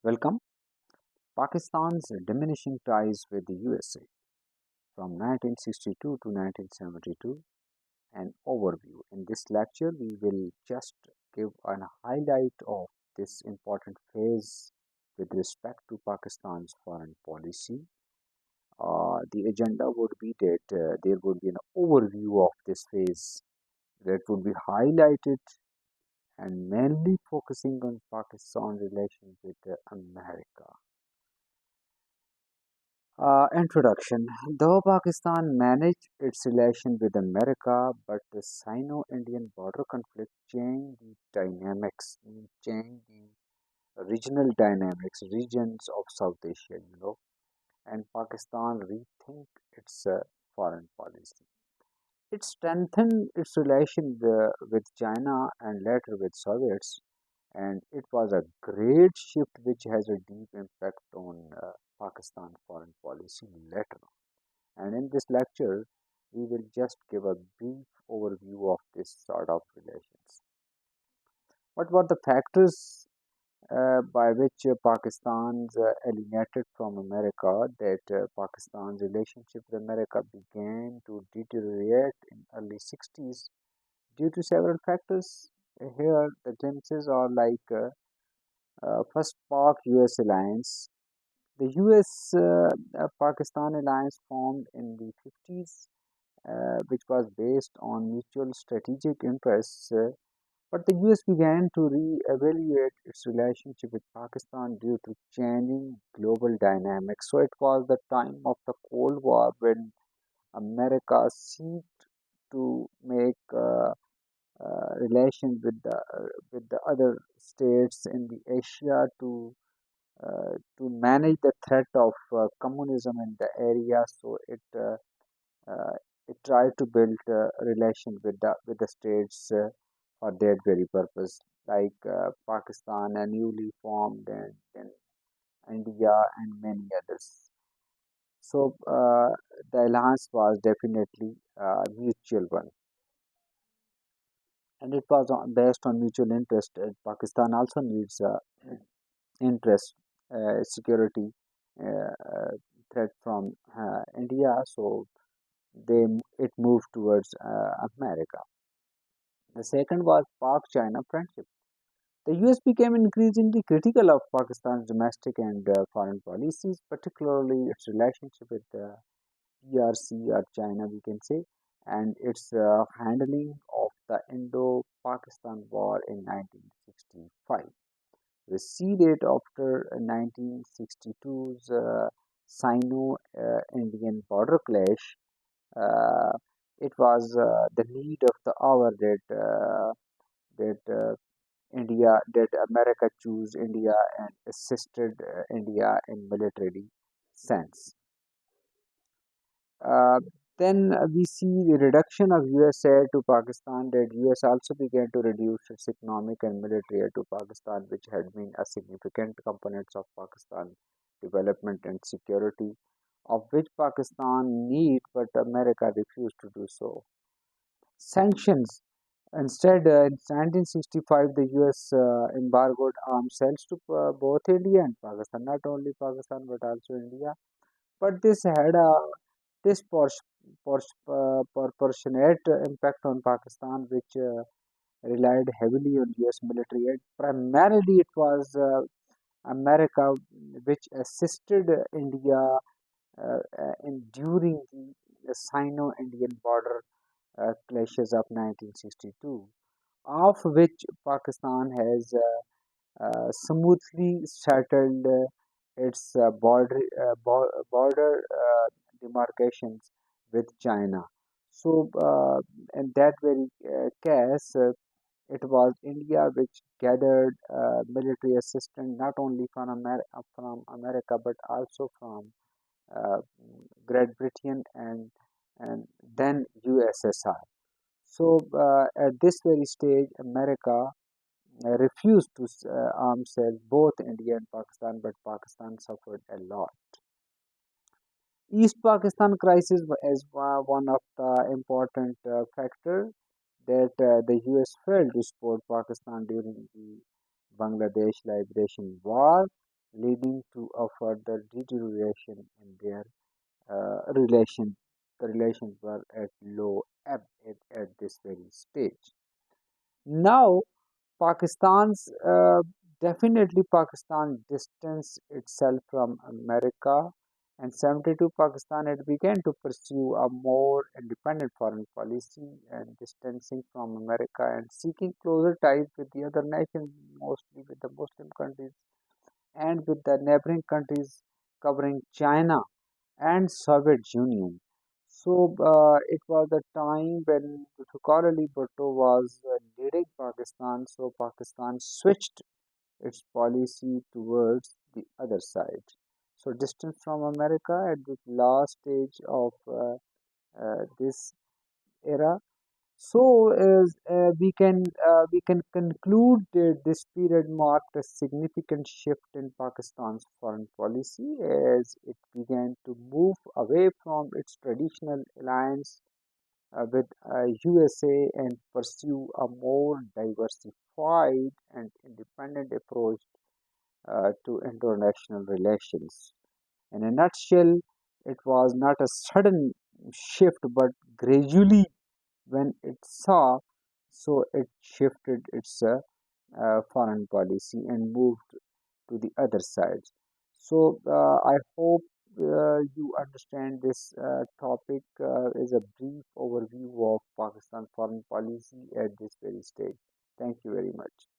Welcome. Pakistan's diminishing ties with the USA from 1962 to 1972. An overview. In this lecture, we will just give a highlight of this important phase with respect to Pakistan's foreign policy. The agenda would be that there would be an overview of this phase that would be highlighted and mainly focusing on Pakistan's relations with America. Introduction. Though Pakistan managed its relation with America, but the Sino-Indian border conflict changed the dynamics, changed the regional dynamics, regions of South Asia, and Pakistan rethink its foreign policy. It strengthened its relation with China and later with Soviets, and it was a great shift which has a deep impact on Pakistan foreign policy later on. And in this lecture, we will just give a brief overview of this sort of relations. What were the factors by which Pakistan's alienated from America, that Pakistan's relationship with America began to deteriorate in early 60s due to several factors? Here, the glimpses are like first Pak-US alliance. The US-Pakistan alliance formed in the 50s, which was based on mutual strategic interests. But the US began to re-evaluate its relationship with Pakistan due to changing global dynamics. So it was the time of the Cold War when America sought to make relations with the other states in the Asia to manage the threat of communism in the area. So uh, it tried to build a relation with the states for that very purpose, like Pakistan, a newly formed, and India, and many others. So the alliance was definitely a mutual one, and it was based on mutual interest. Pakistan also needs interest, security uh, threat from India, so it moved towards America. The second was Pak-China friendship. The US became increasingly critical of Pakistan's domestic and foreign policies, particularly its relationship with the PRC or China, we can say, and its handling of the Indo-Pakistan War in 1965. We see that after 1962's Sino-Indian border clash, uh, it was the need of the hour that that America chose India and assisted India in military sense. Uh, then we see the reduction of US aid to Pakistan, that US also began to reduce its economic and military aid to Pakistan, which had been a significant components of Pakistan development and security, of which Pakistan need, but America refused to do so. Sanctions. Instead, in 1965, the US embargoed arms sales to both India and Pakistan, not only Pakistan but also India. But this had a proportionate impact on Pakistan, which relied heavily on US military aid. Primarily, it was America which assisted India in during the Sino-Indian border clashes of 1962, of which Pakistan has smoothly settled its border demarcations with China. So, in that very case, it was India which gathered military assistance not only from America but also from uh, Great Britain and then USSR. So at this very stage, America refused to arm sell both India and Pakistan, but Pakistan suffered a lot. East Pakistan crisis is one of the important factor that the US failed to support Pakistan during the Bangladesh Liberation War. leading to a further deterioration in their relation. The relations were at low ebb at this very stage. Now, Pakistan's definitely Pakistan distanced itself from America, and 72 Pakistan had began to pursue a more independent foreign policy and distancing from America and seeking closer ties with the other nations, mostly with the Muslim countries and with the neighboring countries covering China and Soviet Union. So it was the time when Zulfikar Ali Bhutto was leading Pakistan. So Pakistan switched its policy towards the other side. So distance from America at the last stage of this era. So we can conclude that this period marked a significant shift in Pakistan's foreign policy as it began to move away from its traditional alliance with USA and pursue a more diversified and independent approach to international relations. In a nutshell, it was not a sudden shift but gradually when it saw, so it shifted its foreign policy and moved to the other side. So I hope you understand this topic is a brief overview of Pakistan foreign policy at this very stage. Thank you very much.